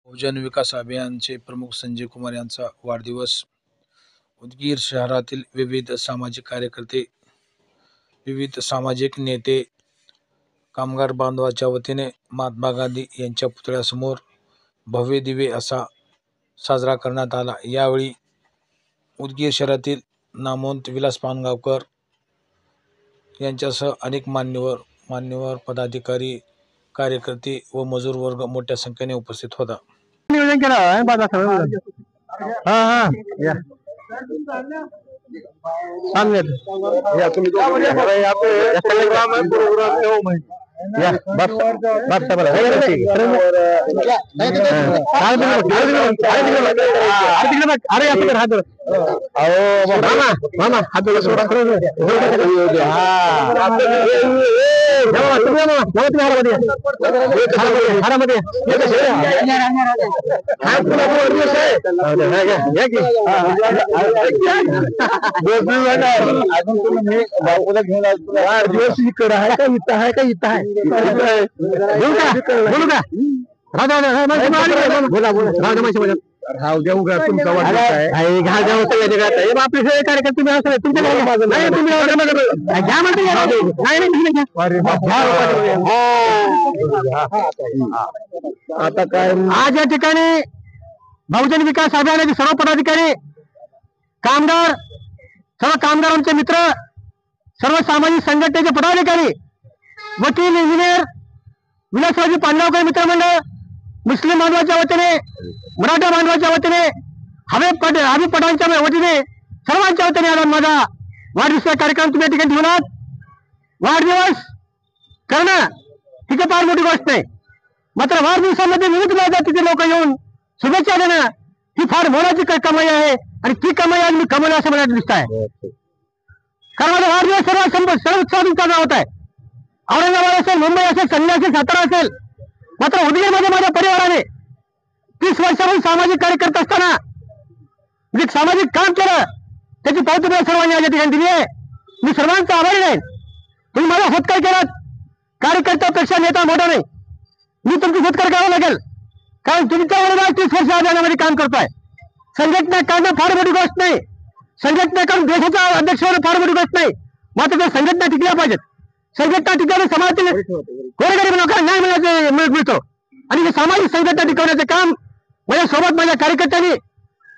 बहुजन विकास अभियानचे प्रमुख संजय कुमार यांचा वाढदिवस। उदगीर शहरातील विविध सामाजिक कार्यकर्ते, विविध सामाजिक नेते, कामगार बांधवाच्या वतीने महात्मा गांधी यांच्या पुतळ्यासमोर भव्य दिव्य असा साजरा करण्यात आला। यावेळी उदगीर शहरातील नामवंत विलास पानगावकर यांच्यासह अनेक मान्यवर पदाधिकारी, कार्यकर्ते व मजूर वर्ग मोठ्या संख्येने उपस्थित होता। नियोजन केलं आहे बाबा सगळं। हां या सांगेल या तुम्ही प्रोग्राम या बस बस बस अरे आपण हात अहो मामा मामा हात सोडा बोला बोला राव देऊ का तुमचा आपले कार्यकर्ते आता काय आज या ठिकाणी बहुजन विकास अभियानाचे सर्व पदाधिकारी, कामगार, सर्व कामगारांचे मित्र, सर्व सामाजिक संघटनेचे पदाधिकारी, वकील, इंजिनियर, विलासरावजी पानगावकर मित्रमंडळ, मुस्लिम बांधवाच्या वतीने, मराठा बांधवाच्या वतीने, हबीब पठाणच्या वतीने, सर्वांच्या वतीने आज माझा वाढदिवसाचा कार्यक्रम तुम्ही या ठिकाणी ठेवलात। वाढदिवस करणं ही काही फार मोठी गोष्ट नाही, मात्र वाढदिवसामध्ये विविध जातीचे लोक येऊन शुभेच्छा देणं ही फार मोलाची कमाई आहे आणि ती कमाई आज मी कमवली असं मला दिसत आहे। कारण माझा वाढदिवस सर्व उत्साहातून साजरा होत आहे। औरंगाबाद असेल, मुंबई असेल, सांगली असेल, सातारा असेल, मात्र उदगीरमध्ये माझ्या परिवाराने 30 वर्षापासून सामाजिक कार्यकर्ता असताना जे सामाजिक काम केलं त्याची पावती सर्वांनी या ठिकाणी दिली आहे। मी सर्वांचा आभारी आहे। तुम्ही मला सत्कार केलात, कार्यकर्त्यापेक्षा नेता मोठा नाही, मी तुमची सत्कार करावा लागेल, कारण तुमच्या बरोबर 30 वर्ष अभियानामध्ये काम करताय। संघटना करणं फार मोठी गोष्ट नाही, संघटना करून देशाचा अध्यक्ष होणं फार मोठी गोष्ट नाही, मात्र त्या संघटना टिकल्या पाहिजेत। संघटना टिकवणे समाजातील गोरगरीब लोकांना न्याय मिळतो आणि हे सामाजिक संघटना टिकवण्याचे काम माझ्यासोबत माझ्या कार्यकर्त्यांनी,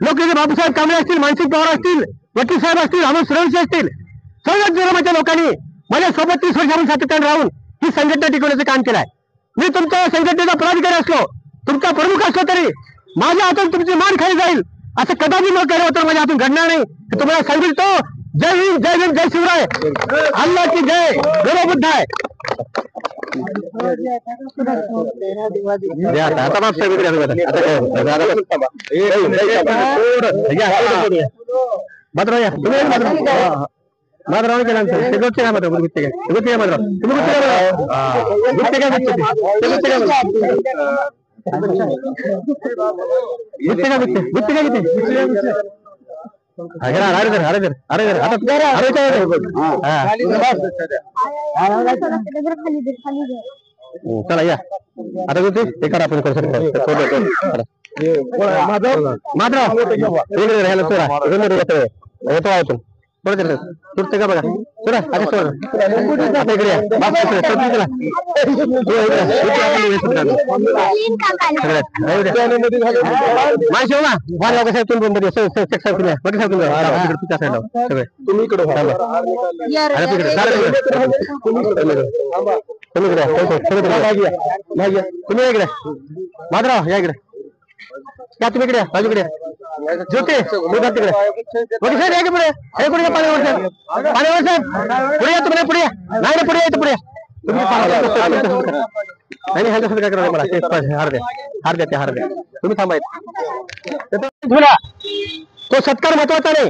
लोकनेते बापूसाहेब कांबळे असतील, मानसिंग पवार असतील, वकील साहेब असतील, अमोल सूर्यवंशी असतील, सर्वच धर्माच्या लोकांनी माझ्यासोबत 30 वर्षापासून सातत्याने राहून ही संघटना टिकवण्याचं काम केलं आहे। मी तुमच्या संघटनेचा पदाधिकारी असलो, तुमचा प्रमुख असलो तरी माझ्या हातून तुमची मान खाली जाईल असं कदापि न केलं तर माझ्या हातून घडणार नाही। तुम्हाला सांगितलं, जय हिंद, जय हिंद, जय शिवराय, अल्लाह की जय, बोलो बुद्ध आहे। चला या आता ते करा आपण करू शकतो। तुरते का बघा सोडा आता सोडा आता इकडे तुम्ही इकडे तुम्ही इकडे माधवराव या इकडे क्या तुम्ही इकडे बाजूकडे ज्योती तिकडे साहेब या की पुढे हे पुढे पाण्यावर साहेब पुढे या तुम्ही पुढे नाही पुढे येतं पुढे तुम्ही काय करा मला हार द्या तुम्ही थांबायचं तो सत्कार महत्वाचा नाही।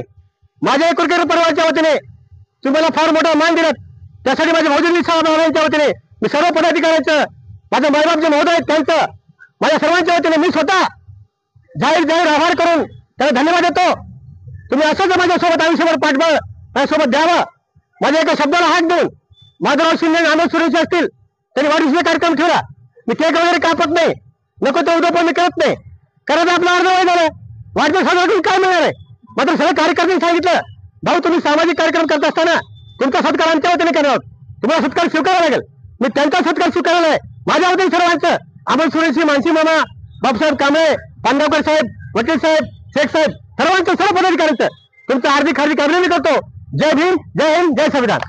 माझ्या एकुलकर परिवाराच्या वतीने तुम्ही मला फार मोठा मान दिलात, त्यासाठी माझ्या बहुजन विकास अभियानाच्या वतीने मी सर्व पदाधिकाऱ्यांचं, माझ्या मायबाप जे महोदय आहेत त्यांचं, माझ्या सर्वांच्या वतीने मी स्वतः जाहीर आभार करून त्यांना धन्यवाद देतो। तुम्ही असंच माझ्यासोबत आयुष्यभर पाठबळ माझ्यासोबत द्यावं। माझ्या एका शब्दाला हात देऊन माधवराव शिंदे, अमोल सूर्यवंशी असतील, त्यांनी वाढदिवसाचा कार्यक्रम ठेवला। मी केक वगैरे कापत नाही, नको तो उद्योगपण मी करत नाही, करायचं आपला अर्ध वय झालं. वाढदिवस साजरा करून काय मिळणार आहे? मात्र सगळे कार्यकर्त्यांनी सांगितलं, भाऊ तुम्ही सामाजिक कार्यक्रम करत असताना तुमचा सत्कार आमच्या वतीने करणार आहोत, तुम्हाला सत्कार स्वीकारावा लागेल. मी त्यांचा सत्कार स्वीकारला आहे. माझ्या वतीने सर्वांचं अमोल सुरेशी, मानसी मामा, बापसाहेब कांबळे, पांडवकर साहेब, वकील साहेब, शेख साहेब, सर्वांचं सर्व पदाधिकाऱ्यांचं तुमचं हार्दिक अभिनंदन करतो. जय भीम, जय हिंद, जय संविधान.